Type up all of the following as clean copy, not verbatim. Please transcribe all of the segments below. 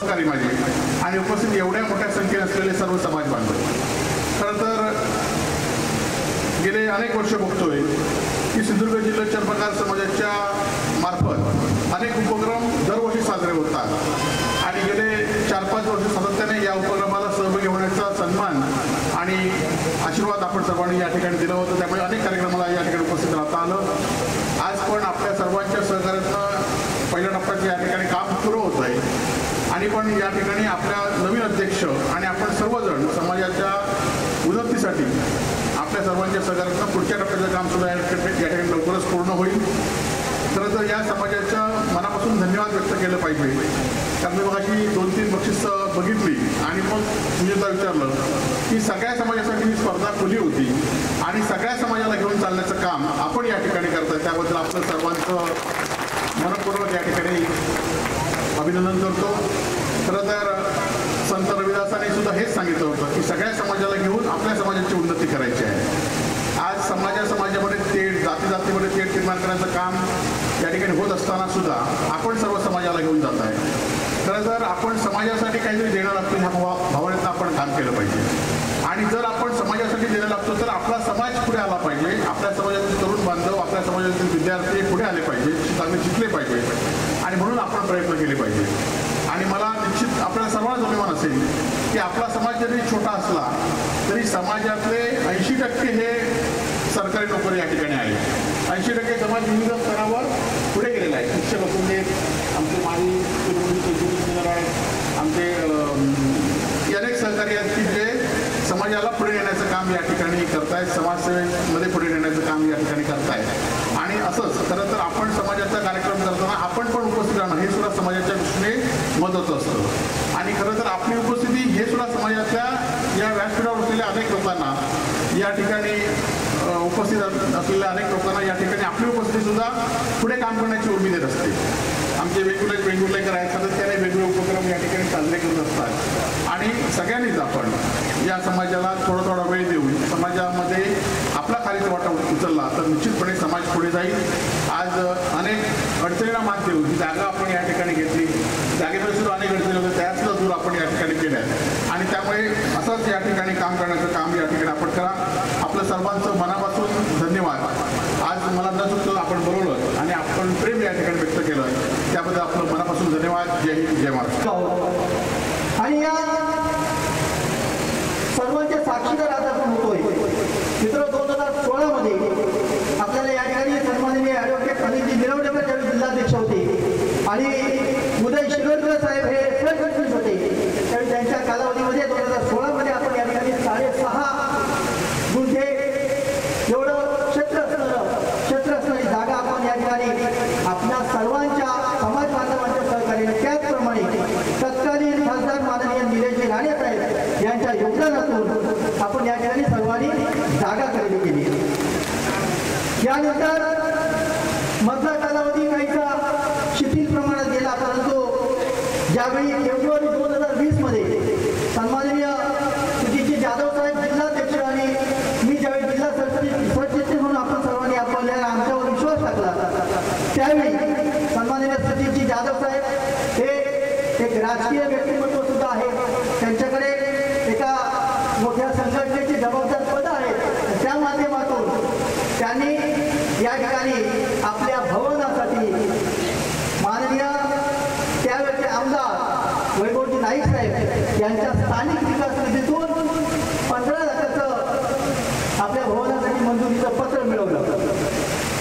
सहकारी माझे आणि उपस्थित एवढ्या मोठ्या संख्येने असलेले सर्व समाज बांधव, खरं तर गेले अनेक वर्ष बघतोय की सिंधुदुर्ग जिल्हा चर्मकार समाजाच्या मार्फत अनेक उपक्रम दरवर्षी साजरे होतात आणि गेले 4-5 वर्ष सातत्याने या उपक्रमाला सहभागी होण्याचा सन्मान आणि आशीर्वाद आपण सर्वांनी या ठिकाणी दिला होता। त्यामुळे अनेक कार्यक्रमाला या ठिकाणी उपस्थित राहता आलं। आज पण आपल्या सर्वांच्या सहकार्यानं पहिल्या टप्प्यात या ठिकाणी काम सुरू होत आहे आणि पण या ठिकाणी आपल्या नवीन अध्यक्ष आणि आपण सर्वजण समाजाच्या उन्नतीसाठी आपल्या सर्वांच्या सहकार्यानं पुढच्या टप्प्याचं काम सुद्धा या ठिकाणी लवकरच पूर्ण होईल। खरं तर या समाजाच्या मनापासून धन्यवाद व्यक्त केलं पाहिजे, कारण मी मगाशी 2-3 बक्षिसं बघितली आणि मग सुनीता विचारलं की सगळ्या समाजासाठी ही स्पर्धा खुली होती आणि सगळ्या समाजाला घेऊन चालण्याचं काम आपण या ठिकाणी करतोय, त्याबद्दल आपलं सर्वांचं मनपूर्वक या ठिकाणी अभिनंदन करतो। खरं तर संत रविदासांनी सुद्धा हेच सांगितलं होतं की सगळ्या समाजाला घेऊन आपल्या समाजाची उन्नती करायची आहे। आज समाजामध्ये तेढ जातीमध्ये तेढ निर्माण करण्याचं काम या ठिकाणी होत असताना सुद्धा आपण सर्व समाजाला घेऊन जात आहे। खरं तर आपण समाजासाठी काहीतरी देणं लागतो ह्या भावनेतनं आपण काम केलं पाहिजे आणि जर आपण समाजासाठी देणं लागतो तर आपला समाज पुढे आला पाहिजे, आपल्या समाजातील तरुण बांधव, आपल्या समाजातील विद्यार्थी पुढे आले पाहिजे, चांगले शिकले पाहिजे आणि म्हणून आपण प्रयत्न केले पाहिजे। आणि मला निश्चित आपल्या सर्वांनाच अभिमान असेल की आपला समाज जरी छोटा असला तरी समाजातले 80% हे सरकारी नोकरी या ठिकाणी आहे। 80% समाज विविध स्तरावर पुढे गेलेला आहे। शिक्षक असून दे, आमचे माजी इंजिनियर आहेत, आमचे अनेक सहकारी आहेत की जे समाजाला पुढे नेण्याचं काम या ठिकाणी करतायत, समाजसेवेमध्ये पुढे नेण्याचं काम या ठिकाणी करतायत। आणि असंच खरं तर आपण समाजाचा कार्यक्रम करताना आपण पण उपस्थित राहणं हे सुद्धा समाजाच्या दृष्टीने महत्त्वाचं असतं आणि खरं तर आपली उपस्थिती हे सुद्धा समाजाच्या या व्यासपीठावर असलेल्या अनेक लोकांना या ठिकाणी उपस्थित असलेल्या अनेक लोकांना या ठिकाणी आपली उपस्थिती सुद्धा पुढे काम करण्याची उर्मी देत असते। आमचे वेगवेगळेकर आहेत, सातत्याने वेगवेगळे उपक्रम या ठिकाणी साजरे करत असतात आणि सगळ्यांनीच आपण या समाजाला थोडा वेळ देऊन समाजामध्ये आपला खालीचा वाटा उचलला तर निश्चितपणे समाज पुढे जाईल। आज अनेक अडचणींना मात देऊन ही जागा आपण या ठिकाणी घेतली, जागेमध्ये सुद्धा अनेक अडचणी होत्या, त्यासुद्धा दूर आपण या ठिकाणी केल्या आणि त्यामुळे असंच या ठिकाणी काम करण्याचं काम या ठिकाणी आपण करा। आपलं सर्वांचं मनापासून धन्यवाद। आज मला न चुकतं आपण बोलवलं आणि आपण प्रेम या ठिकाणी व्यक्त केलं, त्याबद्दल आपलं मनापासून धन्यवाद। जय हिंद, जय महाराष्ट्र। आणि या सर्वांचे साक्षीदार आज आपण होतोय मित्र। 2016 मध्ये आपल्याला या ठिकाणी सन्माननीय ॲडव्होकेट अनिलजी निरवडेकर ज्यावेळी जिल्हाध्यक्ष होते आणि उदय शिरोडकर साहेब हे सरपंच होते, त्यावेळी त्यांच्या कालावधीमध्ये 2016 मध्ये आपण या ठिकाणी 6.5 गुंठे एवढं क्षेत्र असणारी जागा आपण या ठिकाणी आपल्या सर्वांच्या समाज बांधवांच्या सहकार्याने, त्याचप्रमाणे तत्कालीन खासदार माननीय निलेशजी राणे साहेब यांच्या योगदानातून आपण या ठिकाणी सर्वांनी जागा खरेदी केली। यानंतर मधला कालावधी काहीसा शिथिल प्रमाणात गेला, परंतु ज्यावेळी फेब्रुवारी 2020 मध्ये सन्माननीय सुजितजी जाधव साहेब जिल्हाध्यक्ष आणि मी ज्यावेळी जिल्हा सरचिटणीस म्हणून आपण सर्वांनी आपल्याला आमच्यावर विश्वास टाकला, त्यावेळी सन्माननीय सुजितजी जाधव साहेब हे एक राजकीय व्यक्तिमत्व सुद्धा आहे, त्यांच्याकडे एका मोठ्या संघटनेची जबाबदार पद आहेत, त्या माध्यमातून त्यांनी या ठिकाणी आपल्या भवनासाठी माननीय त्यावेळेचे आमदार वैभवजी नाईक साहेब यांच्या स्थानिक विकास निधीतून 15 लाखाचं आपल्या भवनासाठी मंजुरीचं पत्र मिळवलं।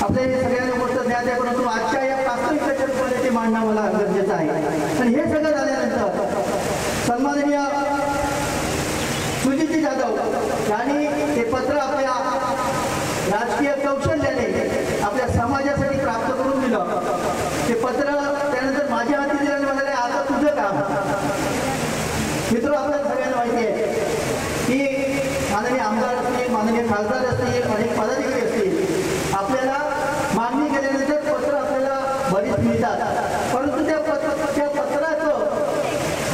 आपल्या हे सगळ्यांना गोष्ट ज्ञात आहे, परंतु आजच्या या प्रास्ताविकाच्या रूपाने ते मांडणं मला गरजेचं आहे। आणि हे सगळं झाल्यानंतर सन्माननीय सुजितजी जाधव यांनी ते पत्र आपल्या राजकीय कौशल्याने आपल्या समाजासाठी प्राप्त करून दिलं। ते पत्र त्यानंतर माझ्या हाती दिल्याने म्हणाले आता तुझं काम। मित्र, आपल्याला सगळ्यांना माहिती आहे की माननीय आमदार असतील, माननीय खासदार असतील, अनेक पदाधिकारी असतील, आपल्याला मागणी केल्यानंतर पत्र आपल्याला बरीच मिळतात, परंतु त्या पत्राचं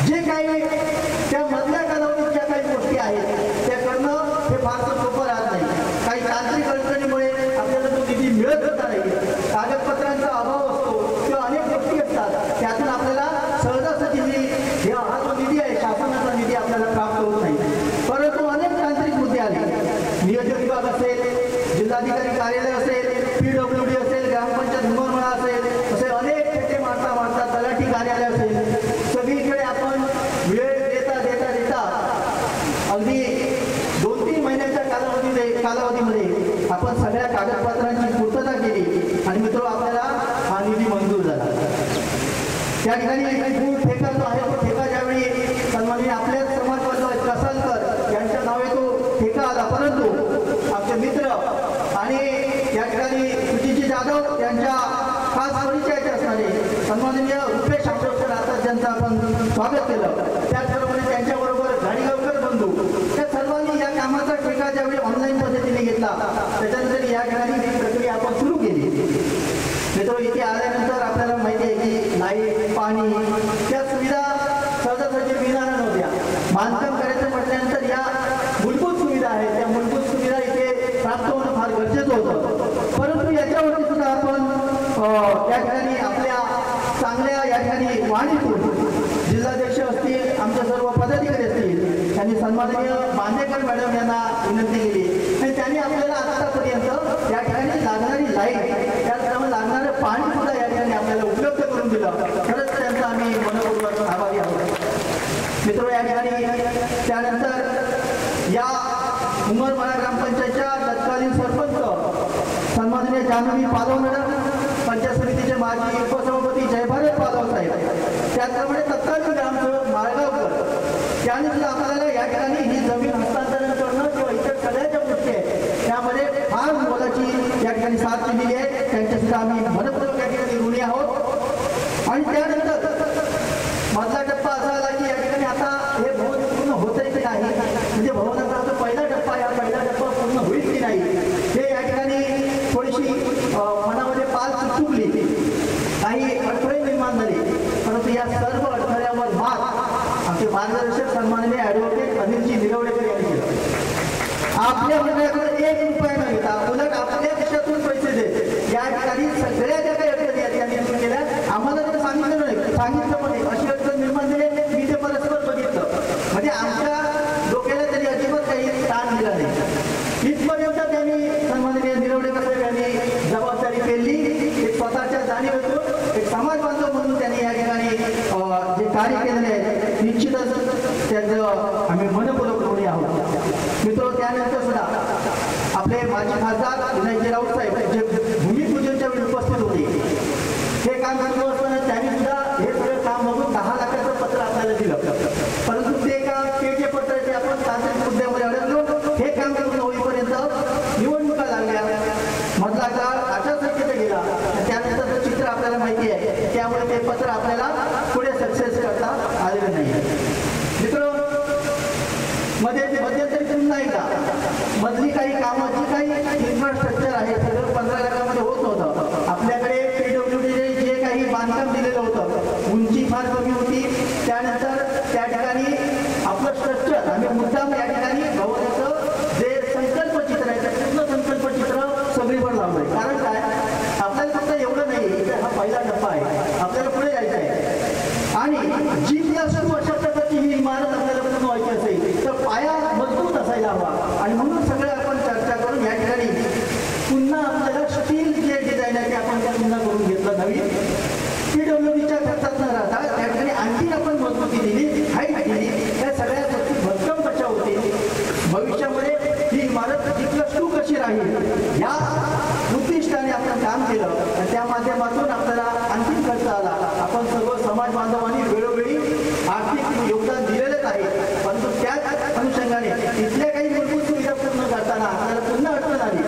जे काही त्या मधल्या कालावधीत ज्या काही गोष्टी आहेत त्या करणं हे फारसं सोपं राहत नाही। काही तांत्रिक अडचणीमुळे आपल्याला तो निधी मिळत होता नाही, कागदपत्रांचा अभाव असतो किंवा अनेक गोष्टी असतात, त्यातून आपल्याला सहजासहजी या ठिकाणी मूळ ठेका जो आहे तो ठेका ज्यावेळी सन्माननीय आपल्याच समाज बांधव कसालकर यांच्या नावे तो ठेका आला, परंतु आमचे मित्र आणि या ठिकाणी सुजीजी जाधव यांच्या खास परिचयाचे असणारे सन्माननीय रुपेश आंबेडकर आता ज्यांचं आपण स्वागत केलं, त्याचप्रमाणे त्यांच्याबरोबर गाडीगावकर बंधू, त्या सर्वांनी या कामाचा ठेका ज्यावेळी ऑनलाईन पद्धतीने घेतला त्याच्यानंतर या ठिकाणी ही प्रक्रिया आपण सुरू केली. मित्र, इथे आल्यानंतर आपल्याला माहिती आहे की लाईट, पाणी त्या सुविधा सहजासहजी मिळणार नव्हत्या. बांधकाम करायचं म्हटल्यानंतर या मूलभूत सुविधा आहेत, त्या मूलभूत सुविधा इथे प्राप्त होणं फार गरजेचं होतं. परंतु याच्यावरती सुद्धा आपण या ठिकाणी आपल्या चांगल्या या ठिकाणी वाणीतून जिल्हाध्यक्ष असतील, आमच्या सर्व पदाधिकारी असतील, त्यांनी सन्माननीय बांदेकर मॅडम यांना विनंती केली आणि त्यांनी आपल्याला आतापर्यंत या ठिकाणी लागणारी लाईट, त्याचप्रमाणे लागणारं पाणी सुद्धा या ठिकाणी आपल्याला उपलब्ध करून दिलं. खरंच त्यांचा आम्ही मनपूर्वक आभारी आहोत. मित्र, या ठिकाणी त्यानंतर या उमरमाळा ग्रामपंचायतच्या तत्कालीन सरपंच सन्माननीय जान्हवी पालव मॅडम, पंचायत समितीचे माजी उपसभापती जयभारत पालव साहेब, त्याचप्रमाणे तत्कालीन ग्रामसेवक माळगावकर, त्याने सुद्धा आपल्याला या ठिकाणी ही जमीन हस्तांतरण करणं किंवा इतर सगळ्याच्या गोष्टी आहेत त्यामध्ये फार मोलाची या ठिकाणी साथ दिलेली आहे. त्यांच्या सुद्धा आम्ही मनपूर्वक या ठिकाणी ऋणी आहोत. आणि त्यानंतर मधला टप्पा असा आला की या ठिकाणी आता हे भवन पूर्ण होत आहे की नाही, म्हणजे भवनाचा जो पहिला टप्पा, या पहिला टप्पा पूर्ण होईल की नाही हे या ठिकाणी थोडीशी मनामध्ये पाल चुकली, काही अडथळे निर्माण झाले. परंतु या सर्व अडथळ्यावर मात आमचे मार्गदर्शक सन्माननीय ॲडव्होकेट अनिलजी निरवडेकर यांनी केलं. आपल्या मंडळाकडे 1 रुपया न घेता उलट आपल्या देशातून पैसे देत या ठिकाणी सगळ्या ज्या काही अडचणी आहेत त्यांनी सुरू केल्या. आम्हाला तर सांगितलं नाही, सांगितलं पण नाही, अशी अडचण निर्माण झाली. मी ते परस्पर बघितलं, म्हणजे आमच्या डोक्याला त्यांनी अजिबात काही ताण दिला नाही. इथपर्यंत त्यांनी सन्माननीय निरवडेकर साहेब यांनी जबाबदारी पेलली. एक स्वतःच्या जाणीवेतून एक समाज बांधव म्हणून त्यांनी या ठिकाणी जे कार्य केलेले आहे निश्चितच त्यांचं आम्ही मनपूर्वक ऋणी आहोत. मित्र, त्यानंतर सुद्धा आपले माजी खासदार विनायकजी राऊत साहेब जे भूमिपूजनच्या वेळी उपस्थित होते, हे काम सुरू असताना त्यांनी सुद्धा हे सगळं काम बघून 10 लाखाचं पत्र आपल्याला दिलं. परंतु ते काम, ते जे पत्र ते आपण तांत्रिक मुद्द्यामध्ये अडकलो. हे काम पूर्ण होईपर्यंत निवडणुका लागल्या, मधला काळ आचारसंहितेचा गेला, त्यानंतरचं चित्र आपल्याला माहिती आहे. त्यामुळे ते पत्र आपल्याला पुढे सक्सेस करता आलेलं नाही. मित्र, मध्यंतरी पुन्हा एकदा मधली काही कामं, जी काही इन्फ्रास्ट्रक्चर आहे सगळं 15 लाखामध्ये होत नव्हतं. आपल्याकडे PWDने जे काही बांधकाम दिलेलं होतं, उंची फार कमी होती. त्यानंतर त्या ठिकाणी आपलं स्ट्रक्चर, आम्ही मुद्दाम या ठिकाणी भवनाचं जे संकल्पचित्र आहे ते पूर्ण संकल्पचित्र सगळीकडे लावलंय. कारण काय, आपल्याला फक्त एवढं नाही, हा पहिला टप्पा आहे, आपल्याला पुढे जायचं आहे. आणि G+2 अशा प्रकारची ही इमारत आपल्याला पूर्ण व्हायची असेल तर पाया मजबूत असायला हवा. आणि म्हणून सगळं आपण चर्चा करून या ठिकाणी पुन्हा आपल्याला स्टील जे डिझाईन आहे ते आपण त्या पुन्हा करून घेतलं. नवीन PWDच्या खर्चात न राहता त्या ठिकाणी आणखी आपण मजबूती दिली, हाईट दिली. या सगळ्या गोष्टी भक्कम कशा होतील, भविष्यामध्ये ही इमारत G+2 कशी राहील या उद्दिष्टाने आपण काम केलं. त्या माध्यमातून आपल्याला आणखी खर्च आला. आपण सर्व समाज बांधवांनी वेळोवेळी आर्थिक योगदान दिलेलंच आहे. परंतु त्याच अनुषंगाने इथल्या काही मूलभूत सुविधा पूर्ण करताना आपल्याला पुन्हा अडचण आली.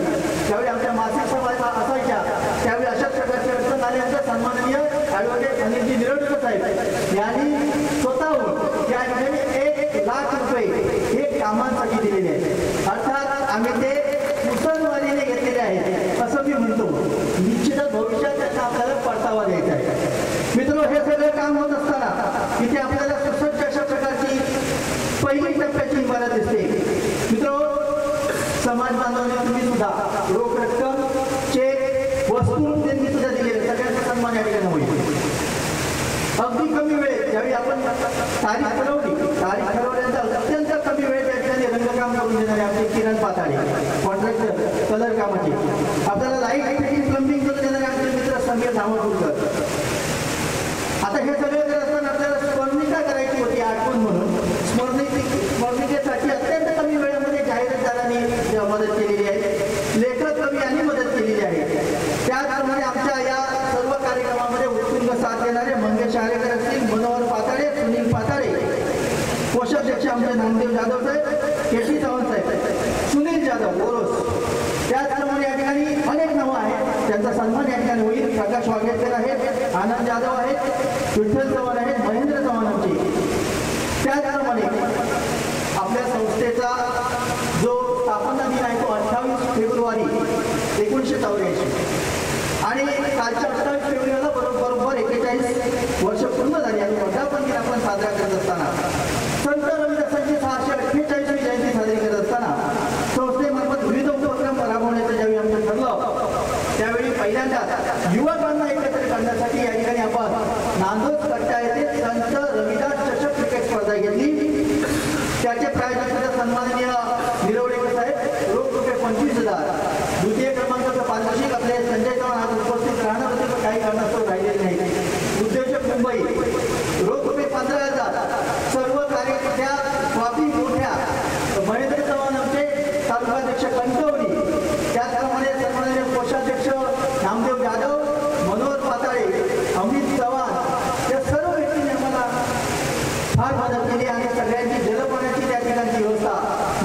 त्यावेळी आमच्या मासिक सभा असायच्या, त्यावेळी अशाच प्रकारची अडचण आल्यानंतर सन्माननीय ॲडव्होकेट अनिलजी निरवडेकर साहेब यांनी स्वतःहून या ठिकाणी 1 लाख रुपये हे कामांसाठी दिलेले आहेत. अर्थात आम्ही ते मुसलमानीने घेतलेले आहेत असं मी म्हणतो. निश्चितच भविष्यात त्याचा आपल्याला परतावा द्यायचा आहे. मित्र, हे सगळं काम होत असताना इथे आपल्याला सुसज्ज अशा प्रकारची पहिली टप्प्याची इमारत दिसते. मित्र, समाज बांधवांनी तुम्ही सुद्धा रोख रक्कम, चेक, वस्तू त्यांनी सुद्धा दिलेले, सगळ्यांचा सन्मान या ठिकाणी होईल. अगदी कमी वेळेत ज्यावेळी आपण तारीख ठरवल्यानंतर अत्यंत कमी वेळेत या ठिकाणी रंगकाम करून देणारे आपले किरण पाताळे कॉन्ट्रॅक्टर, कलर कामाचे, आपल्याला लाईट फिटिंग, प्लंबिंग करून देणारे आपले मित्र समीर धामोटकर. आता हे सगळं करत असताना आपल्याला स्मरणिका करायची होती आठवण म्हणून. स्मरणिकेसाठी अत्यंत कमी वेळेमध्ये जाहिरातदारांनी मदत केलेली आहे, लेखक कवी यांनी मदत केलेली आहे. त्याचप्रमाणे आमच्या या सर्व कार्यक्रमामध्ये उत्तुंग साथ देणारे मंगेश आरेकर असतील, मनोहर पाताडे, सुनील पाताडे, कोषाध्यक्ष आमचे नामदेव जाधव साहेब, केटी सावंत साहेब, सुनील जाधव ओरोस. त्याचप्रमाणे या ठिकाणी अनेक नावं आहेत, त्यांचा सन्मान या ठिकाणी होईल. प्रकाश वाघेकर आहेत, आनंद जाधव आहेत, विठ्ठल चव्हाण आहेत, महेंद्र चव्हाण आमचे. त्याचप्रमाणे आपल्या संस्थेचा जो स्थापना दिन आहे तो 28 फेब्रुवारी 1984 आणि कालच्या 28 फेब्रुवारीला बरोबर 41 वर्ष पूर्ण झाली आणि वर्धापन दिन आपण साजरा करत असताना संत रविदासांची 648वी जयंती साजरी करत असताना संस्थेमार्फत विविध उपक्रम राबवण्याचं ज्यावेळी आमचं ठरलं त्यावेळी पहिल्यांदा युवकांना एकत्र करण्यासाठी या ठिकाणी आपण नांदोद कट्टा येथे संत रविदास चषक क्रिकेट स्पर्धा घेतली. त्याचे प्रायोजक सन्माननीय निरवडेकर साहेब, रोख रुपये 25,000. द्वितीय क्रमांकाचं पारितोषिक आपले संजय चव्हाण आज उपस्थित राहणार होते पण काही कारणास्तव राहिलेले नाही. उद्योजक मुंबई, रोख रुपये 15,000. सर्व कार्यकर्त्या स्वाती मोठ्या, महेंद्र चव्हाण आमचे तालुकाध्यक्ष कणकवली. त्याचप्रमाणे सन्माननीय कोषाध्यक्ष नामदेव जाधव, मनोहर पाताळे, अमित चव्हाण या सर्व व्यक्तींनी आम्हाला फार मदत केली आणि सगळ्यांची जलपाण्याची त्या ठिकाणची व्यवस्था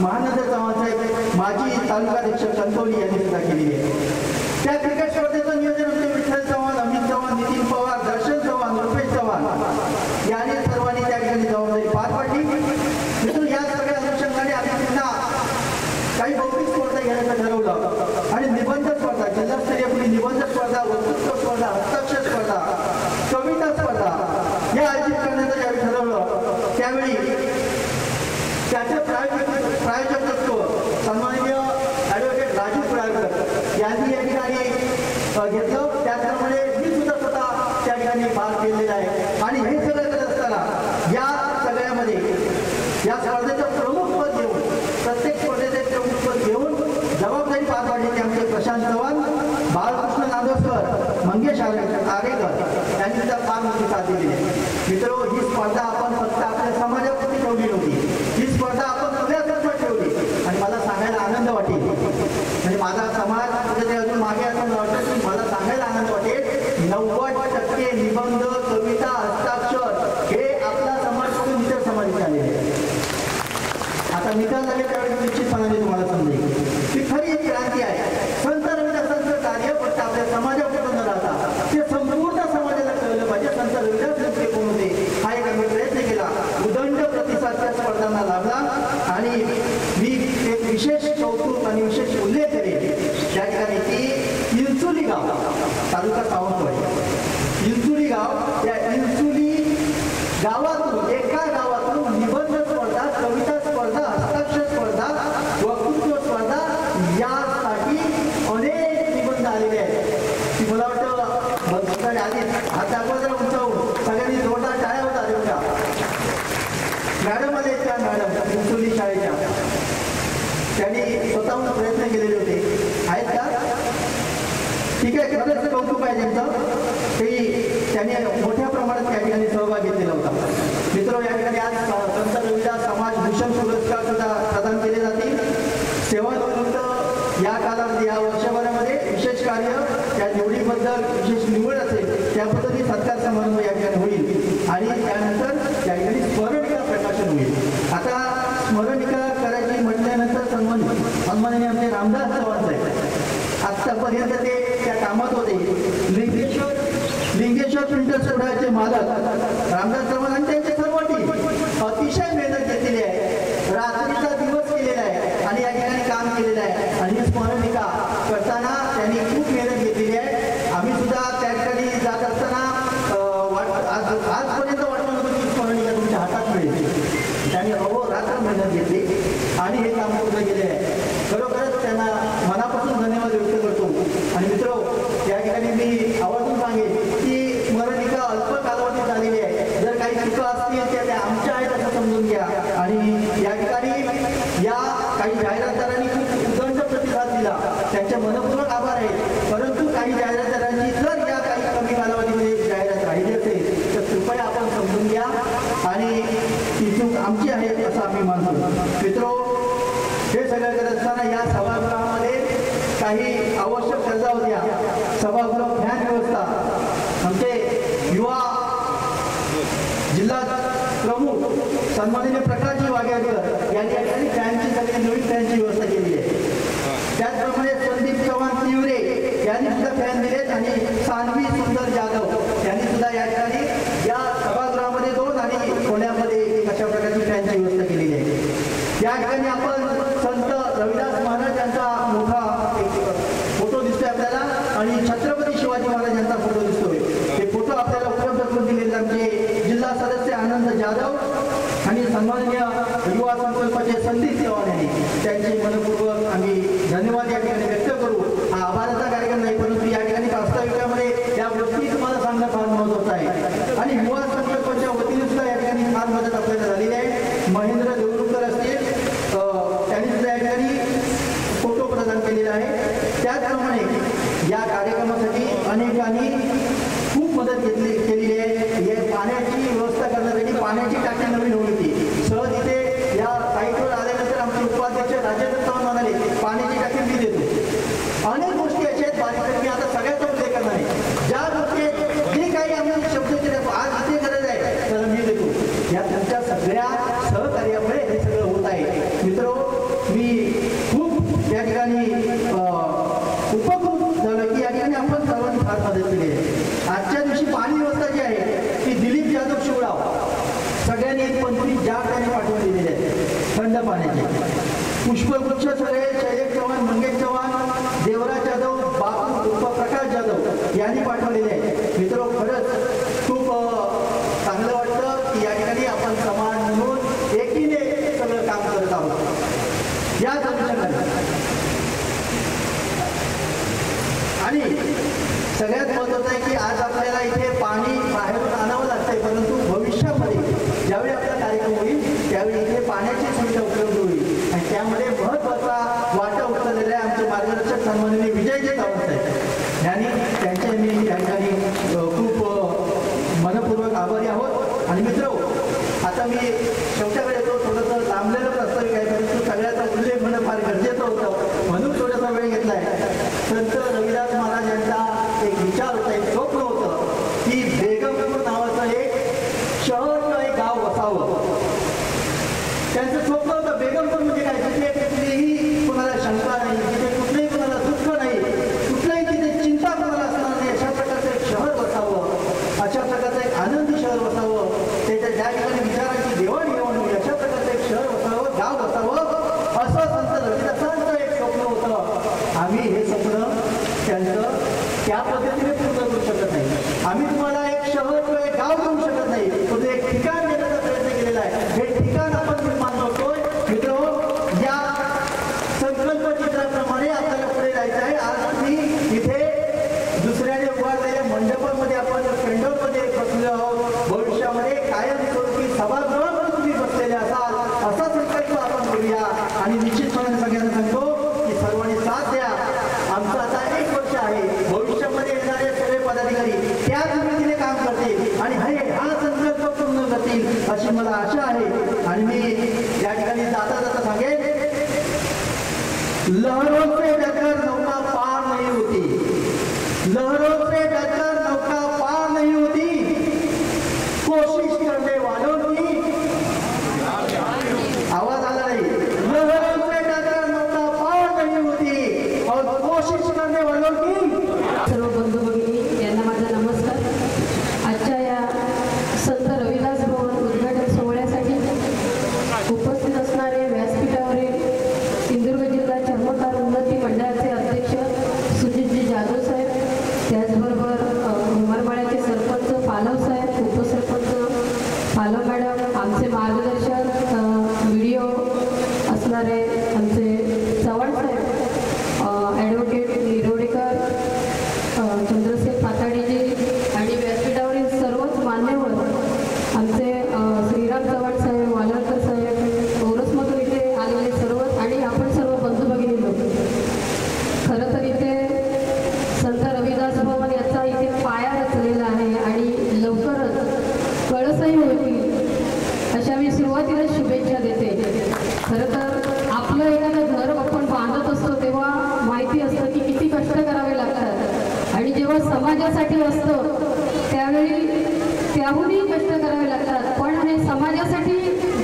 महानंद चव्हाण साहेब, माजी तालुकाध्यक्ष कणकवली यांनी सुद्धा केलेली आहे. त्या क्रिकेट स्पर्धेचं नियोजन आमचे विठ्ठल चव्हाण, अमित चव्हाण, नितीन पवार, दर्शन चव्हाण, रुपेश चव्हाण यांनी सर्वांनी त्या ठिकाणी जबाबदारी पार पाडली. तिथून या सगळ्या अनुषंगाने आम्ही पुन्हा काही बौद्धिक स्पर्धा घेण्याचं ठरवलं आणि निबंध स्पर्धा, जिल्हास्तरीय निबंध स्पर्धा, वक्तृत्व स्पर्धा, हस्ताक्षर स्पर्धा, कविता स्पर्धा या आयोजित करण्याचं ज्यावेळी ठरवलं त्यावेळी त्याचे प्रायोजकत्व सन्माननीय ॲडव्होकेट राजू कुडाळकर यांनी या ठिकाणी घेतलं. त्याचप्रमाणे मी सुद्धा स्वतः त्या ठिकाणी भाग घेतलेला आहे आणि हे सगळं करत असताना या सगळ्यामध्ये या स्पर्धेचं प्रमुखपद घेऊन प्रत्येक स्पर्धेचे प्रमुखपद घेऊन जबाबदारी पार पाडलेली आमचे प्रशांत चव्हाण, बाळकृष्ण नांदोसकर, मंगेश आरेकर यांनी सुद्धा फार मोठी साथ दिलेली आहे. मित्रो, ही स्पर्धा आपण फक्त आपल्या समाजापुरती ठेवली नव्हती, ही स्पर्धा आपण सगळ्याकरता ठेवली आणि मला सांगायला आनंद वाटेल म्हणजे माझा समाज कुठेतरी अजून मागे असं वाटतं की मला सांगायला आनंद वाटेल 90% निबंध, कविता, हस्ताक्षर हे आपला समाज सोडून इतर समाजाचे आलेले आहे. आता निकाल लागेल त्यावेळेस निश्चितपणाने तुम्हाला समजेल की खरी एक क्रांती आहे. संत रविदासांचं कार्य फक्त आपल्या समाजापुरतं न राहता ते संपूर्ण समाजाला कळलं पाहिजे. संत रविदास नेमके कोण होते हा एक आम्ही प्रयत्न केला. उदंड प्रतिसाद त्या स्पर्धांना लाभला आणि मी एक विशेष कौतुक आणि विशेष उल्लेख करेल त्या ठिकाणी की इंचुली गाव, तालुका सावंतवाडी, इंचुली गाव, त्या इंचुली गावातून एका गावातून निबंध स्पर्धा, कविता स्पर्धा, हस्ताक्षर स्पर्धा, वक्तृत्व स्पर्धा यासाठी अनेक निबंध आलेले आहेत की मला वाटतं आधी हात दाखवा जरा उंचावून सगळ्यांनी जोरदार टाळ्या होता देऊया. मॅडम आले त्या मॅडम इंचुली शाळेच्या त्यांनी स्वतःहून प्रयत्न केलेले होते आहेत का? ठीक आहे, खरंच कौतुक आहे त्यांचं. त्यांनी मोठ्या प्रमाणात त्या ठिकाणी सहभाग घेतलेला होता. मित्र, या ठिकाणी आज संत रविदास समाज भूषण पुरस्कार सुद्धा प्रदान केले जातील. सेवानिवृत्त या कालावधी या वर्षभरामध्ये विशेष कार्य त्या निवडीबद्दल विशेष निवड असेल त्याबद्दलही सत्कार समारंभ या ठिकाणी होईल आणि त्यानंतर त्या ठिकाणी स्मरणिका प्रकाशन होईल. आता स्मरणिका करायची म्हटल्यानंतर सन्माननीय आमचे रामदास चव्हाण साहेब आत्तापर्यंत ते त्या कामात होते. लिंगेश्वर प्रिंटर सोडायचे मालक रामदास चव्हाण आणि त्यांची सर्व टीम अतिशय मेहनत घेतलेली आहे, रात्रीचा दिवस केलेला आहे आणि या ठिकाणी काम केलेलं आहे आणि स्मरणिका करताना त्यांनी खूप मेहनत घेतलेली आहे. आम्ही सुद्धा त्या ठिकाणी जात असताना आजपर्यंत वाटत नव्हतं की स्मरणिका तुमच्या हातात मिळेल. त्यांनी अहोरात्र मेहनत घेतली आणि हे काम पूर्ण केले आहे. खरोखरच त्यांना मनापासून धन्यवाद व्यक्त करतो. आणि मित्र, या ठिकाणी मी आवर्जून सांगेन की स्मरणिका अल्प कालावधीत झालेली आहे. जर काही चुका असतील त्या आमच्या आहेत असं समजून घ्या आणि सन्माननीय प्रकाशजी वाघेकर यांनी या ठिकाणी फॅनची सगळी नवीन फॅनची व्यवस्था केलेली आहे. त्याचप्रमाणे संदीप चव्हाण तिवरे यांनी सुद्धा फॅन दिलेत आणि सानवी सुंदर जाधव यांनी सुद्धा या ठिकाणी या सभागृहामध्ये 2 आणि पुण्यामध्ये अशा प्रकारची फॅनची व्यवस्था केलेली आहे. या ठिकाणी आपण संत रविदास महाराज यांचा मोठा एक फोटो दिसतोय आपल्याला आणि छत्रपती शिवाजी महाराज यांचा फोटो दिसतोय. हे फोटो आपल्याला उपलब्ध करून दिलेले आमचे जिल्हा सदस्य आनंद जाधव आणि सन्माननीय युवा संकल्पाचे संदीप चव्हाण यांनी त्यांचे मनपूर्वक आम्ही धन्यवाद या ठिकाणी व्यक्त करू. हा आभाराचा कार्यक्रम नाही, परंतु या ठिकाणी वास्तविकामध्ये या गोष्टी तुम्हाला सांगणं फार महत्त्वाचं आहे. आणि युवा संकल्पाच्या वतीने सुद्धा या ठिकाणी फार मदत आपल्याला झालेली आहे. महेंद्र देवरुखकर असतील, त्यांनी सुद्धा या ठिकाणी फोटो प्रदान केलेला आहे. त्याचप्रमाणे या कार्यक्रमासाठी अनेकांनी खूप मदत केलेली आहे. हे पाण्याची व्यवस्था करण्यासाठी पाण्याची टाकी नवीन होती होती. सहज इथे या साईटवर आल्यानंतर आमचे उपाध्यक्ष राजेंद्र चव्हाण म्हणाले पाण्याची टाकी मी देतो. अनेक गोष्टी अशा आहेत बारीक की आता सगळ्याचा उल्लेख करणार आहे. ज्या गोष्टी जे काही आम्ही शब्द केले आज इथे गरज आहे तर मी देतो. या तुमच्या सगळ्या सहकार्यामुळे हे सगळं होत आहे. मित्र मी खूप या ठिकाणी उपकृत झालं की या ठिकाणी आपण सर्वांनी फार मदत केली आहे. आजच्या दिवशी पाणी व्यवस्था जी आहे ती दिलीप जाधव शिवराव सगळ्यांनी 25 जार त्यांनी पाठवून दिलेले आहेत थंड पाण्याचे. पुष्पगुच्छ सगळे शैलेश चव्हाण, मंगेश चव्हाण, देवराज जाधव, बापू उर्फ प्रकाश जाधव यांनी पाठवलेले आहे. मित्र खरंच खूप चांगलं वाटतं की या ठिकाणी आपण समाज म्हणून एकीने सगळं काम करत आहोत. या अनुषंगाने आणि सगळ्यात महत्त्वाचं आहे की आज आपल्याला इथे पाणी बाहेरून आणावं लागतंय, परंतु भविष्यामध्ये ज्यावेळी आपला कार्यक्रम होईल त्यावेळी इथे पाण्याची सुविधा उपलब्ध होईल आणि त्यामध्ये महत्त्वाचा वाटा उचललेला आहे आमचे मार्गदर्शक सन्माननीय विजयजी सावंत आहेत. आणि त्यांचे मी या ठिकाणी खूप मनपूर्वक आभारी आहोत. आणि मित्र आता मी शेवटाकडे येतो. थोडंसं लांबलेलं वास्तविक आहे, परंतु सगळ्याचा उल्लेख होणं फार गरजेचं होतं म्हणून थोडासा वेळ घेतला आहे. संत रविदास महाराज यांचा एक विचार होता, एक स्वप्न होतं की बेगमपूर नावाचं एक शहर किंवा एक गाव वसावं. त्यांचं स्वप्न होतं बेगमपूर म्हणजे काय, तिथे कुठलीही कुणाला शंका नाही, तिथे कुठलंही कुणाला दुःख नाही, कुठलंही तिथे चिंता कुणाला असणार नाही, अशा प्रकारचं एक शहर वसावं, अशा प्रकारचं एक आनंदी शहर वसावं, त्याच्या ज्या ठिकाणी विचारांची देवाणघेवाण होईल अशा प्रकारचं एक शहर वसावं, गाव वसावं, असं संत रविदासांचं एक स्वप्न होतं. आम्ही हे स्वप्न त्यांचं त्या पद्धतीने पूर्ण करू शकत नाही. आम्ही तुम्हाला एक शहर किंवा एक गाव देऊ शकत नाही, पण एक ठिकाण देण्याचा प्रयत्न केलेला आहे. हे ठिकाण आपण निर्माण करतोय. मित्र या संकल्प चित्राप्रमाणे आपल्याला पुढे जायचं आहे. आज तुम्ही इथे दुसऱ्याने उभारलेल्या मंडपामध्ये आपण पेंडॉलमध्ये बसलेलो आहोत. भविष्यामध्ये कायम स्वरूपी सभागृहामध्ये तुम्ही बसलेले असाल असा संकल्प आपण करूया. आणि निश्चितपणे सगळ्यांना सांगतो की सर्वांनी साथ द्या. आमचं आता 1 वर्ष आहे. भविष्यामध्ये येणारे सगळे पदाधिकारी त्या पद्धतीने काम करतील आणि हा संकल्प पूर्ण करतील अशी मला आशा आहे. आणि मी या ठिकाणी जाता जाता सांगेन, लहरों से डरकर नौका पार नहीं होती, लहरों से डरकर नौका पार नहीं होती, कोशिश करने वालों की आवाज आला नाही, लहरों से डरकर नौका पार नहीं होती और कोशिश करने वालों की. सर्व बंधू भगिनी यांना माझा नमस्कार. आजच्या या संत रविदास भवन उद्घाटन सोहळ्यासाठी उपस्थित असणारे व्यासपीठावरील सिंधुदुर्ग जिल्हा चर्मकार उन्नती मंडळाचे अध्यक्ष सुजितजी जाधव साहेब, त्याचबरोबर उमरमाळ्याचे सरपंच पालव साहेब, उपसरपंच पालव मॅडम, आमचे मार्गदर्शक व्हिडिओ असणारे आमचे चव्हाण साहेब, ॲडव्होकेट निरोडेकर, चंद्रसेन पाताडीजी आणि व्यासपीठावरील सर्वच मान्यवर, आमचे श्रीराम चव्हाण साहेब, वालरकर साहेब, ओरसमधून इथे आलेले सर्वच आणि आपण सर्व बंधू भगिनी लोक. खरं तर इथे संत रविदास भवन याचा इथे पाया रचलेला आहे आणि लवकरच कळसही होतील अशा मी सुरुवातीला शुभेच्छा देते. खरं तर आपलं एखादं घर आपण बांधत असतो तेव्हा माहिती असतं की किती कष्ट करावे लागतात आणि जेव्हा समाजासाठी असतं त्यावेळी त्याहूनही कष्ट करावे लागतात. पण हे समाजासाठी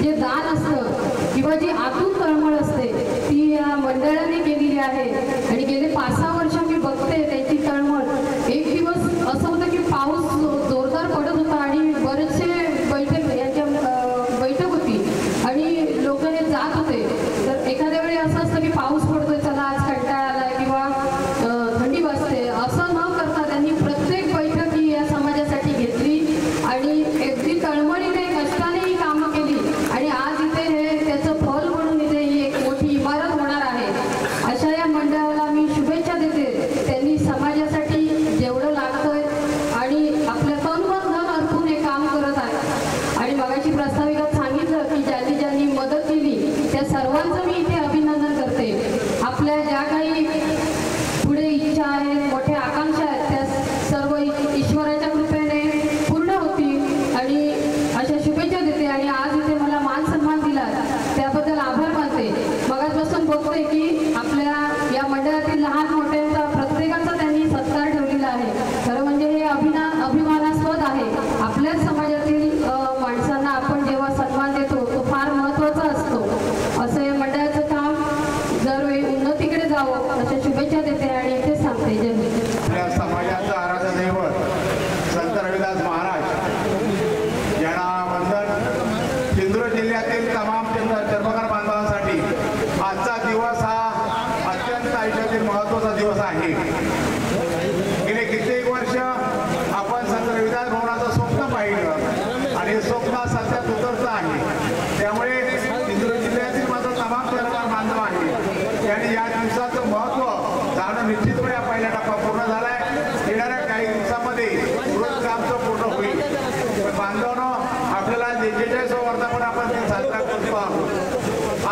जे दान असतं किंवा जी आतून तळमळ असते ती या मंडळाने केलेली आहे. आणि गेले 5-6 वर्ष मी बघते त्यांची तळमळ. एक दिवस असं होतं की पाऊस जोरदार पडत होता आणि बरेचसे बैठक होती आणि लोक हे जात होते. तर एखाद्या वेळी असं असतं की पाऊस पडतोय, चला आज कंटाळा आलाय किंवा थंडी वाजते, असं न करता त्यांनी प्रत्येक बैठक ही या समाजासाठी घेतली आणि अगदी तळमळीने कष्टाने ही कामं केली. आणि आज इथे हे त्याचं फल म्हणून इथे ही एक मोठी इमारत होणार आहे. अशा या मंडळाला मी शुभेच्छा देते. त्यांनी समाजासाठी जेवढं लागतंय आणि आपल्या तन मन धन अर्पून हे काम करत आहे. आणि मगाशी प्रास्ताविकात सांगितलं की ज्यांनी ज्यांनी मदत केली त्या सर्वांचं मी इथे अभिनंदन करते. आपल्या ज्या काही पुढे इच्छा आहेत, मोठ्या आकांक्षा आहेत, त्या सर्व ईश्वराच्या कृपेने पूर्ण होतील आणि अशा शुभेच्छा देते. आणि आज इथे मला मान सन्मान दिला त्याबद्दल आभार मानते. मगाचपासून बघते की आपल्या या मंडळातील लहान मोठ्यांचा प्रत्येकाचा त्यांनी सत्कार ठेवलेला आहे. खरं म्हणजे हे अभिमानास्पद आहे. आपल्याच समाजातील माणसांना आपण जेव्हा सन्मान देतो तो फार महत्त्वाचा असतो. असं या मंडळाचं काम दरवेळी उन्नतीकडे जावं अशा शुभेच्छा देते आणि इथेच सांगते. जय हिंद. आपल्या समाजाचं आराध्य दैवत संत रविदास महाराज यांना वंदन. सिंधुदुर्ग जिल्ह्यातील तमाम चर्मकार बांधवांसाठी आजचा दिवस हा अत्यंत आयुष्यातील महत्त्वाचा दिवस आहे. गेले कित्येक वर्ष आपण संत रविदास भवनाचं स्वप्न पाहिलं आणि हे स्वप्न सध्यात उतरतं आहे. त्यामुळे सिंधुदुर्ग जिल्ह्यातील माझा तमाम चर्मकार बांधव आहे आणि या दिवसाचं महत्त्व जाणं निश्चितपणे पहिला टप्पा पूर्ण झाला आहे. येणाऱ्या काही दिवसामध्ये रोज कामचं पूर्ण होईल. पण बांधवांनो, आपल्याला 41 वर्धापन आपण साजरा करतो आहोत.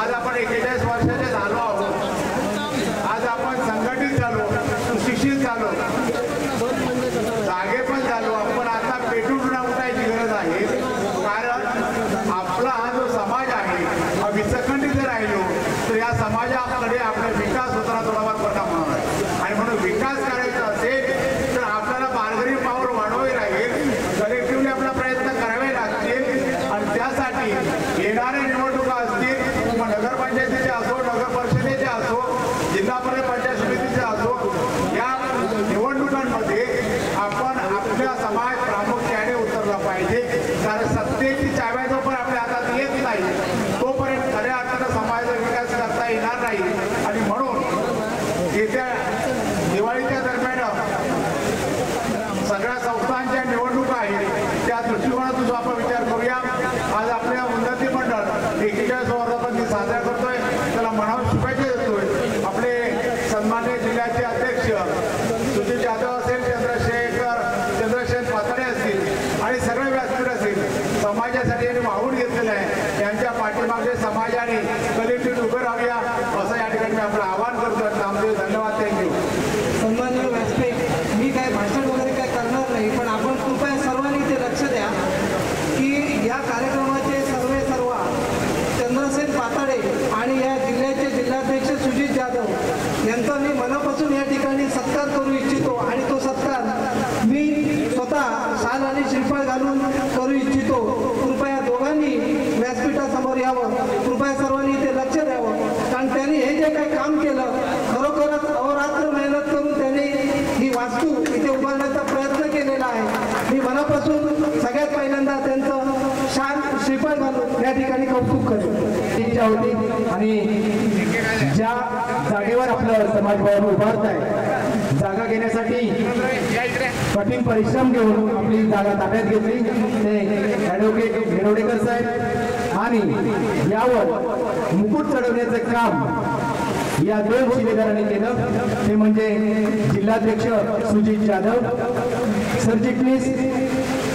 आज आपण 41 वर्षाचे झालो आहोत. आज आपण संघटित झालो, सुशिक्षित झालो, जागे पण झालो. आपण आता पेटून उठायची गरज आहे. कारण आपला हा जो समाज आहे हा विसंघटित राहिलो तर या समाजाकडे आपला विकास होताना थोडाफार परिणाम होणार आहे. आणि म्हणून विकास करायचा असेल तर आपल्याला बारगरी पावर वाढवावी लागेल. कलेक्टिव्हली आपला प्रयत्न करावे लागतील. आणि त्यासाठी येणाऱ्या निवडणुका असतील, मग नगरपंचायतीचे असो, नगर परिषदेचे असो, जिल्हा परिषद पंचायत समितीचे असो, या निवडणुकांमध्ये आपण आपल्या समाज प्रामुख्याने उतरला पाहिजे. कारण सत्तेची चाव्या जोपर्यंत आपल्या हातात येत नाही तोपर्यंत खऱ्या अर्थानं समाजाचा विकास करता येणार नाही. आणि म्हणून येत्या दिवाळीच्या दरम्यान सगळ्या संस्थांच्या निवडणुका आहेत, त्या दृष्टिकोनातून आपण विचार करूया. आज आपल्या उन्नती मंडळ 41 वर्धापन साजरा करतोय, त्याला मनावर शुभेच्छा देतोय. आपले सन्मान्य जिल्ह्याचे अध्यक्ष सुजित जाधव असेल, चंद्रशेखर पातळे असतील आणि सगळे व्यासपीठ असतील, समाजासाठी यांनी वाहून घेतलेलं आहे. यांच्या पाठीमागे समाजाने कलेक्टिव्ह उभं राहूया असं या ठिकाणी मी आपलं आवाहन करतो. नामदेव, धन्यवाद. थँक्यू. सन्माननीय व्यासपीठ, मी काय भाषण वगैरे काय करणार नाही, पण आपण कृपया सर्वांनी ते लक्ष द्या की या कार्यक्रमाचे सर्व चंद्रसेन पाताडे आणि या जिल्ह्याचे जिल्हाध्यक्ष सुजित जाधव यांचा मी मनापासून या ठिकाणी सत्कार करू इच्छितो. आणि तो सत्कार मी स्वतः शाल आणि श्रीफळ घालून करू इच्छितो. कृपया दोघांनी व्यासपीठासमोर यावं. कृपया सर्वांनी इथे लक्ष द्यावं. कारण त्यांनी हे जे काही काम केलं, खरोखरच अहोरात्र मेहनत करून त्यांनी ही वास्तू इथे उभारण्याचा प्रयत्न केलेला आहे. मी मनापासून सगळ्यात पहिल्यांदा त्यांचं शाल श्रीफळ घालून या ठिकाणी कौतुक करेन. इच्छा होती आणि ज्या जागेवर आपलं समाज भवन उभारत आहे, जागा घेण्यासाठी कठीण परिश्रम घेऊन आपली जागा ताब्यात घेतली ते ॲडव्होकेट गिरवडेकर साहेब. आणि यावर मुकुट चढवण्याचं काम या 2 शिलेदारांनी केलं. ते म्हणजे जिल्हाध्यक्ष सुजित जाधव, सरचिटणीस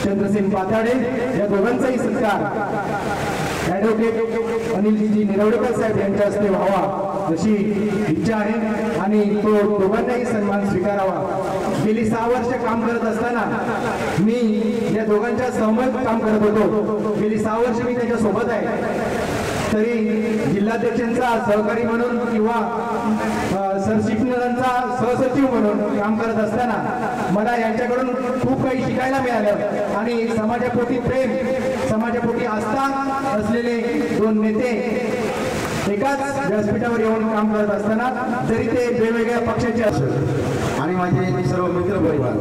चंद्रसेन पाताडे. या दोघांचाही सत्कार ॲडव्होकेट अनिलजी निरवडेकर साहेब यांच्या हस्ते व्हावा अशी इच्छा आहे आणि तो दोघांनाही सन्मान स्वीकारावा. गेली 6 वर्ष काम करत असताना मी या दोघांच्या सहमत काम करत होतो. गेली 6 वर्ष मी त्याच्या सोबत आहे. तरी जिल्हाध्यक्षांचा सहकारी म्हणून किंवा सरचिटणीसांचा सहसचिव म्हणून काम करत असताना मला यांच्याकडून खूप काही शिकायला मिळालं आणि समाजाप्रती प्रेम, समाजाप्रती आस्था असलेले दोन नेते एकाच व्यासपीठावर येऊन काम करत असताना जरी ते वेगवेगळ्या पक्षाचे असत आणि माझे सर्व मित्र परिवार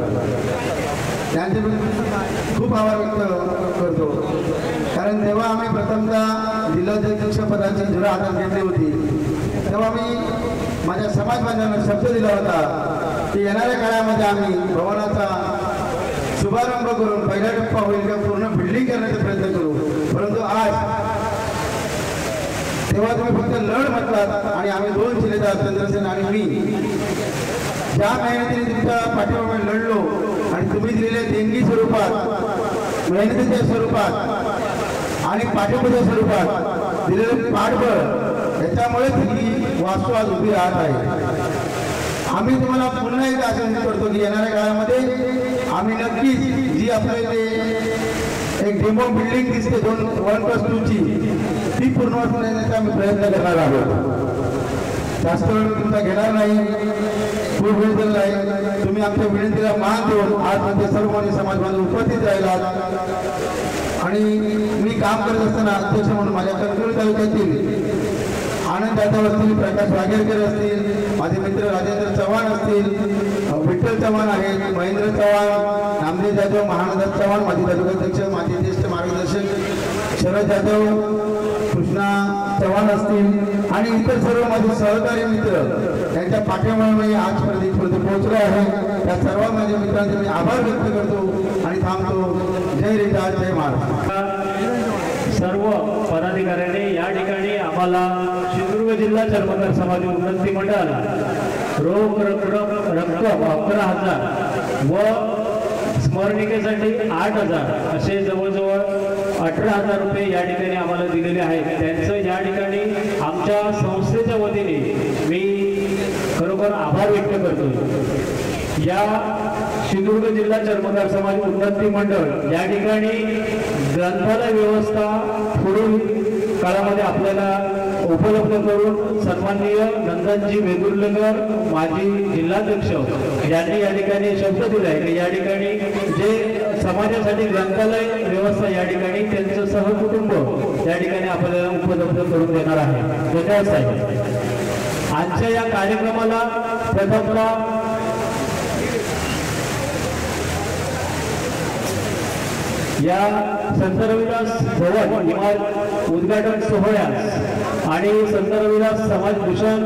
त्यांचे खूप आभार व्यक्त करतो. कारण तेव्हा आम्ही प्रथमतः जिल्हाध्यक्ष पदाची धुरा हातात घेतली होती तेव्हा मी माझ्या समाज बांधवांना शब्द दिला होता की येणाऱ्या काळामध्ये आम्ही भवनाचा शुभारंभ करून पहिला टप्पा होईल का पूर्ण बिल्डिंग करण्याचा प्रयत्न करू. परंतु आज तेव्हा तुम्ही फक्त लढ म्हटलात आणि आम्ही दोन शिलेदार चंद्रसेन आणि मी ज्या मेहनतीने तुमच्या पाठीमागे लढलो आणि तुम्ही दिलेल्या देणगी स्वरूपात, मेहनतीच्या स्वरूपात आणि पाठिंबाच्या स्वरूपात दिलेलं पाठबळ याच्यामुळेच ही वास्तू आज उभी राहत आहे. आम्ही तुम्हाला पुन्हा एकदा आश्वासित करतो की येणाऱ्या काळामध्ये आम्ही नक्कीच जी आपल्या इथे एक डेमो बिल्डिंग दिसते 1+2 ची ती पूर्ण करण्याचा आम्ही प्रयत्न करणार आहोत. जास्त वेळ तुमचा घेणार नाही, खूप वेळ दिला आहे. तुम्ही आमच्या विनंतीला मान देऊन आज म्हणजे सर्व माझे समाज बांधव उपस्थित राहिलात आणि मी काम करत असताना अध्यक्ष म्हणून माझ्या कणकवली तालुक्यातील आनंद जाधव असतील, प्रकाश वाघेरकर असतील, माझे मित्र राजेंद्र चव्हाण असतील, विठ्ठल चव्हाण आहेत, महेंद्र चव्हाण, नामदेव जाधव, महानंद चव्हाण, माझे तालुकाध्यक्ष, माझे ज्येष्ठ मार्गदर्शक शरद जाधव, कृष्णा चव्हाण असतील आणि इतर सर्व माझे सहकारी मित्र यांच्या पाठीमागे मी आजपर्यंत इथपर्यंत पोहोचलो आहे. त्या सर्व माझ्या मित्रांचे मी आभार व्यक्त करतो आणि थांबतो. जय रिजाल, जय महाराष्ट्र. सर्व पदाधिकाऱ्यांनी या ठिकाणी आम्हाला सिंधुदुर्ग जिल्हा चर्मकार समाज उन्नती मंडळ रोख रक्कम 11,000 व स्मरणिकेसाठी 8,000 असे जवळजवळ 18,000 रुपये या ठिकाणी आम्हाला दिलेले आहेत. त्यांचं या ठिकाणी आमच्या संस्थेच्या वतीने मी खरोखर आभार व्यक्त करतो. या सिंधुदुर्ग जिल्हा चर्मकार समाज उन्नती मंडळ या ठिकाणी ग्रंथालय व्यवस्था पुढील काळामध्ये आपल्याला उपलब्ध करून सन्माननीय नंदनजी वेदुर्लेकर माजी जिल्हाध्यक्ष यांनी या ठिकाणी शब्द दिला आहे की या ठिकाणी जे समाजासाठी ग्रंथालय व्यवस्था या ठिकाणी त्यांचं सहकुटुंब या ठिकाणी आपल्याला उपलब्ध करून देणार आहे. धन्यवाद साहेब. आजच्या या कार्यक्रमाला प्रथमतः या संत रविदास भवन इमारत उद्घाटन सोहळ्यास आणि संत रविदास समाज भूषण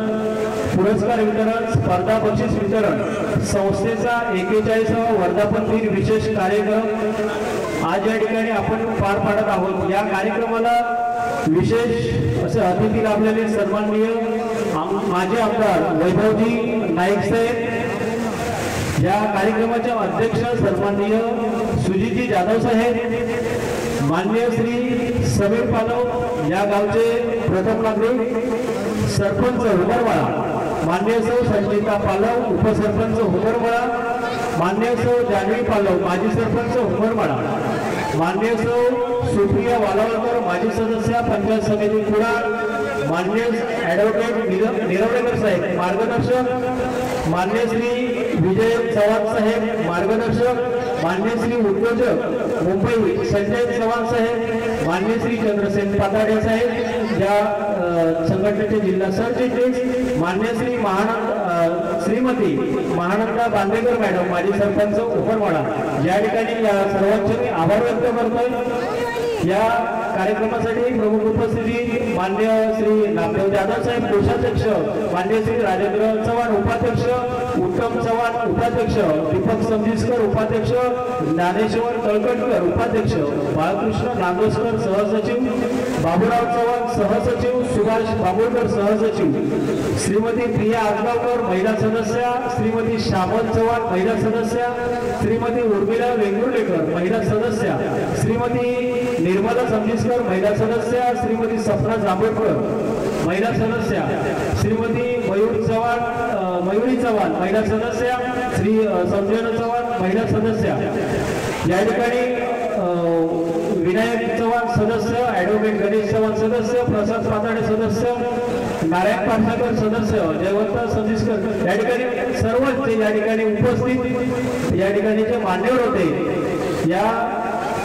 पुरस्कार वितरण, स्पर्धा बक्षीस वितरण संस्थेचा 41वा वर्धापन दिन विशेष कार्यक्रम आज या ठिकाणी आपण पार पाडत आहोत. या कार्यक्रमाला विशेष असे अतिथी लाभलेले सन्माननीय माजी आमदार वैभवजी नाईक साहेब, या कार्यक्रमाचे अध्यक्ष सन्माननीय सुजितजी जाधव साहेब, माननीय श्री समीर पालव या गावचे प्रथम नागरिक, सरपंच हुमरवाडा, माननीय सौ संचिता पालव उपसरपंच हुमरवाडा, माननीय सौ जानवी पालव माजी सरपंच हुमरवाडा, माननीय सौ सुप्रिया वालावलकर माजी सदस्य पंचायत समिती कुडाळ, माननीय ॲडव्होकेट निरवडेकर साहेब मार्गदर्शक, माननीय श्री विजय चव्हाण साहेब मार्गदर्शक, माननीय श्री उद्योजक मुंबई संजय चव्हाण साहेब, माननीय श्री चंद्रसेन पाताडे साहेब या संघटनेचे जिल्हा सरचिटणीस, माननीय श्री श्रीमती महानंदा बांदेकर मॅडम माजी सरपंच उपरवाडा, या ठिकाणी या सर्वांचे मी आभार व्यक्त करतोय. या कार्यक्रमासाठी प्रमुख उपस्थिती माननीय श्री नामदेव जाधव साहेब कोषाध्यक्ष, माननीय श्री राजेंद्र चव्हाण उपाध्यक्ष, उत्तम चव्हाण उपाध्यक्ष, दीपक समजिस्कर उपाध्यक्ष, ज्ञानेश्वर तळकटकर उपाध्यक्ष, बाळकृष्ण नांदोसकर सहसचिव, बाबूराव चव्हाण सहसचिव, सुभाष बाबुळकर सहसचिव, श्रीमती प्रिया आजगावकर महिला सदस्या, श्रीमती श्यामल चव्हाण महिला सदस्या, श्रीमती उर्मिला वेंगुर्लेकर महिला सदस्या, श्रीमती निर्मला समजिस्कर महिला सदस्या, श्रीमती सपना जांभेडकर महिला सदस्या, श्रीमती मयुरी चव्हाण महिला सदस्या, श्री संजना चव्हाण महिला सदस्या, या ठिकाणी विनायक चव्हाण सदस्य, ॲडव्होकेट ॲडव्होकेट गणेश चव्हाण सदस्य, प्रसाद पाताडे सदस्य, नारायण पाटकर सदस्य, जयवंत सतीशकर या ठिकाणी सर्वच जे या ठिकाणी उपस्थित या ठिकाणी जे मान्यवर होते, या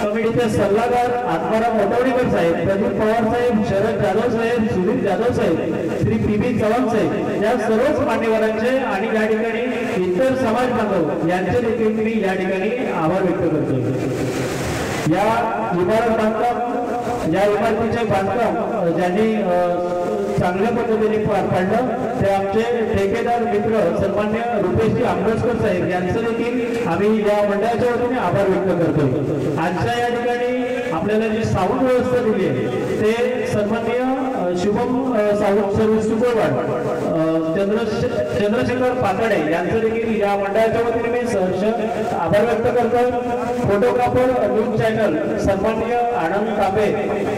कमिटीचे सल्लागार आत्माराम मोटवणीकर साहेब, प्रदीप पवार साहेब, शरद जाधव साहेब, सुनील जाधव साहेब, श्री पी चव्हाण साहेब या सर्वच मान्यवरांचे आणि या ठिकाणी इतर समाज बांधव यांचे देखील मी या ठिकाणी आभार व्यक्त करतो. या इमारत बांधकाम, या इमारतीचे बांधकाम ज्यांनी चांगल्या पद्धतीने पार पाडलं ते आमचे ठेकेदार मित्र सन्मान्य रुपेशजी आंबेडकर साहेब यांचं देखील आम्ही या मंडळाच्या वतीने आभार व्यक्त करतो. आजच्या या ठिकाणी आपल्याला जी साऊंड व्यवस्था दिली आहे ते सन्मान्य शुभम साऊंड सर्व्हिस सुपरवार्ड चंद्रशेखर पाताडे यांचं देखील या मंडळाच्या वतीने मी सहर्ष आभार व्यक्त करतो. फोटोग्राफर न्यूज चॅनल सन्मान्य आनंद तांबे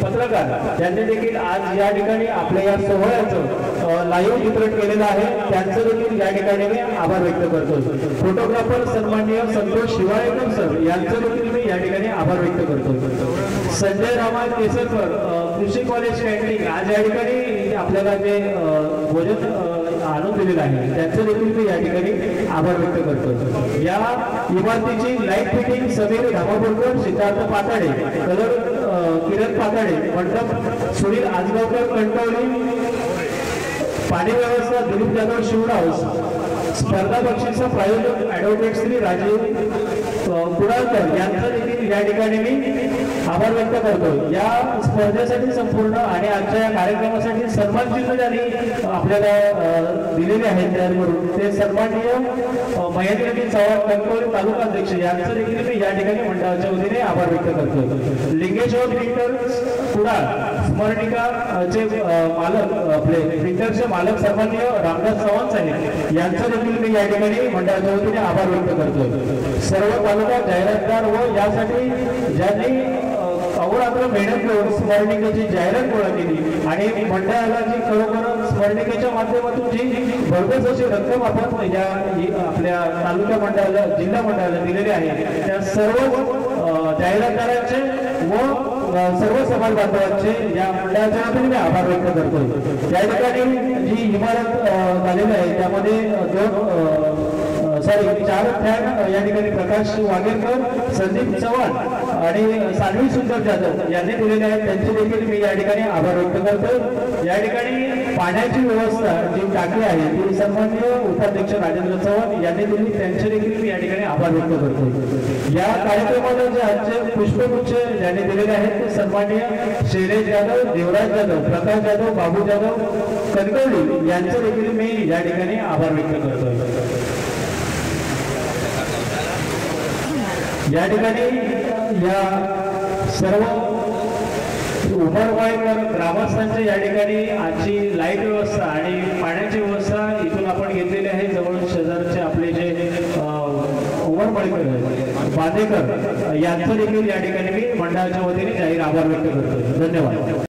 पत्रकार यांनी देखील आज या ठिकाणी आपल्या या सोहळ्याचं लाईव्ह चित्रण केलेलं आहे, त्यांचं देखील या ठिकाणी मी आभार व्यक्त करतो. फोटोग्राफर सन्मान्य संतोष शिवाळेकर सर यांचं देखील मी या ठिकाणी आभार व्यक्त करतो. संजय रामा केसरकर कृषी कॉलेज कॅन्टीन आज या ठिकाणी आपल्याला जे भोजन आणून दिलेलं आहे त्यांचं देखील मी या ठिकाणी आभार व्यक्त करतो. या इमारतीची light fitting Sameer Dhamapurkar, Siddharth Patade, colour Kiran Patade, मंडप सुनील आजगावकर कणकवली, पाणी व्यवस्था दिलीप जाधव शिवराव, स्पर्धा बक्षीचा प्रायोजक ॲडव्होकेट श्री राजीव कुडाळकर यांचं देखील या ठिकाणी मी आभार व्यक्त करतो. या स्पर्धेसाठी संपूर्ण आणि आजच्या या कार्यक्रमासाठी सन्मान चिन्ह ज्यांनी आपल्याला दिलेले आहेत त्यावरून ते सन्माननीय महेंद्रजी चव्हाण कणकवली तालुका अध्यक्ष यांचं देखील मी या ठिकाणी मंडळाच्या वतीने आभार व्यक्त करतो. लिंगेश्वर प्रिंटर्स कुडाळ स्मरणिकाचे मालक आपले प्रिंटर्सचे मालक सन्माननीय रामदास चव्हाण साहेब यांचं देखील मी या ठिकाणी मंडळाच्या वतीने आभार व्यक्त करतो. सर्व तालुका जाहिरातदार व यासाठी ज्यांनी अहोरात्र मेहनत करून स्मरणिकेची जाहिरात गोळा केली आणि मंडळाला जी खरोखर स्मरणिकेच्या माध्यमातून जी भरघोस अशी रक्कम आपण या आपल्या तालुका मंडळाला जिल्हा मंडळाला दिलेली आहे त्या सर्व जाहिरातदारांचे व सर्व समाज बांधवांचे या मंडळाच्या वतीने मी आभार व्यक्त करतो. या ठिकाणी जी इमारत झालेली आहे त्यामध्ये 4 फॅन या ठिकाणी प्रकाश वागेरकर, संदीप चव्हाण आणि सानवी सुंदर जाधव यांनी दिलेले आहेत त्यांचे देखील मी या ठिकाणी आभार व्यक्त करतो. या ठिकाणी पाण्याची व्यवस्था जी टाकी आहे ती सन्माननीय उपाध्यक्ष राजेंद्र चव्हाण यांनी दिली, त्यांचे देखील मी या ठिकाणी आभार व्यक्त करतो. या कार्यक्रमाला जे आजचे पुष्पगुच्छ ज्यांनी दिलेले आहेत ते सन्माननीय शैलेश जाधव, देवराज जाधव, प्रकाश जाधव, बाबू जाधव कणकवली यांचे देखील मी या ठिकाणी आभार व्यक्त करतो. या ठिकाणी या सर्व उमरवाईकर ग्रामस्थांच्या या ठिकाणी आजची लाईट व्यवस्था आणि पाण्याची व्यवस्था इथून आपण घेतलेली आहे. जवळ शेजारचे आपले जे उमरवाईकर बांदेकर यांचं देखील या ठिकाणी मी मंडळाच्या वतीने जाहीर आभार व्यक्त करतो. धन्यवाद.